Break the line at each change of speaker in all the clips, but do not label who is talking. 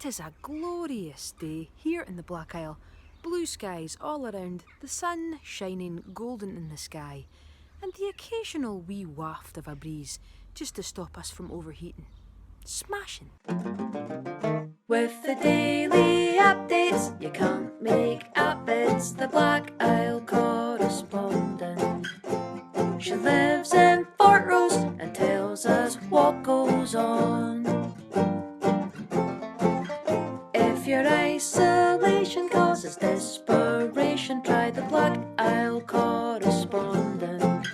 It is a glorious day here in the Black Isle. Blue skies all around, the sun shining golden in the sky, and the occasional wee waft of a breeze just to stop us from overheating. Smashing!
With the daily updates you can't make up, it's the Black Isle Correspondent. She lives in Fort Rose and tells us what goes on. If your isolation causes desperation, try the Black Isle Correspondent.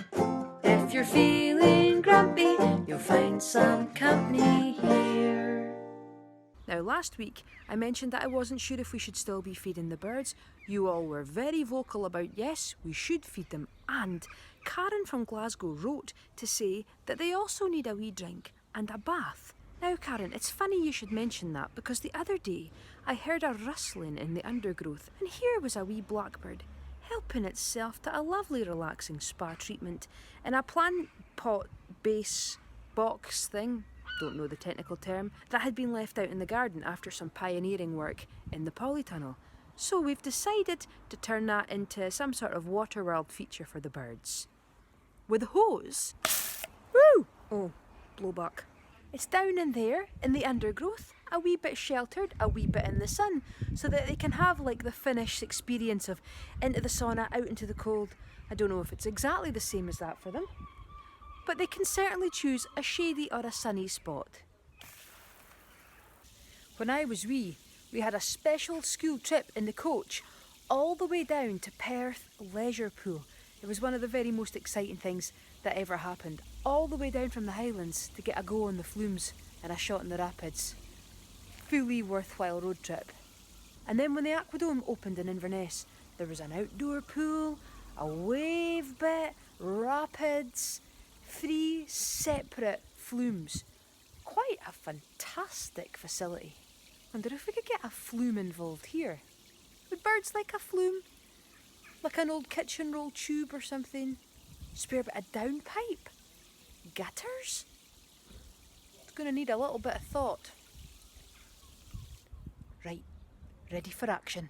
If you're feeling grumpy, you'll find some company here.
Now, last week I mentioned that I wasn't sure if we should still be feeding the birds. You all were very vocal about yes, we should feed them, and Karen from Glasgow wrote to say that they also need a wee drink and a bath. Now, Karen, it's funny you should mention that because the other day I heard a rustling in the undergrowth, and here was a wee blackbird helping itself to a lovely relaxing spa treatment in a plant pot base box thing, don't know the technical term, that had been left out in the garden after some pioneering work in the polytunnel. So we've decided to turn that into some sort of water world feature for the birds. With a hose. Woo! Oh, blowback. It's down in there, in the undergrowth, a wee bit sheltered, a wee bit in the sun, so that they can have like the Finnish experience of into the sauna, out into the cold. I don't know if it's exactly the same as that for them, but they can certainly choose a shady or a sunny spot. When I was wee, we had a special school trip in the coach all the way down to Perth Leisure Pool. It was one of the very most exciting things that ever happened. All the way down from the Highlands to get a go on the flumes and a shot in the rapids. Fully worthwhile road trip. And then when the Aquadome opened in Inverness, there was an outdoor pool, a wave bit, rapids, 3 separate flumes. Quite a fantastic facility. Wonder if we could get a flume involved here. Would birds like a flume? Like an old kitchen roll tube or something? Spare bit of downpipe? Gutters? It's going to need a little bit of thought. Right, ready for action.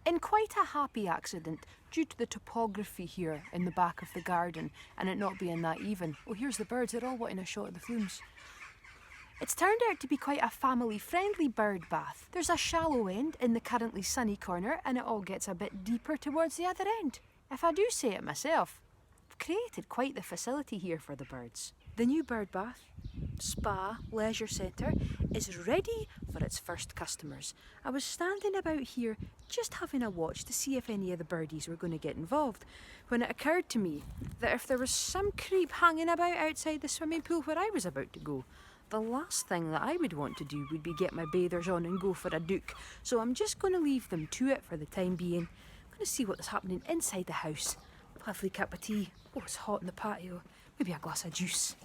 In quite a happy accident, due to the topography here in the back of the garden and it not being that even. Oh, here's the birds, they're all wanting a shot of the flumes. It's turned out to be quite a family-friendly bird bath. There's a shallow end in the currently sunny corner and it all gets a bit deeper towards the other end. If I do say it myself, I've created quite the facility here for the birds. The new bird bath, spa, leisure centre is ready for its first customers. I was standing about here just having a watch to see if any of the birdies were going to get involved when it occurred to me that if there was some creep hanging about outside the swimming pool where I was about to go, the last thing that I would want to do would be get my bathers on and go for a duke. So I'm just going to leave them to it for the time being. I'm going to see what's happening inside the house. Lovely cup of tea. Oh, it's hot in the patio. Maybe a glass of juice.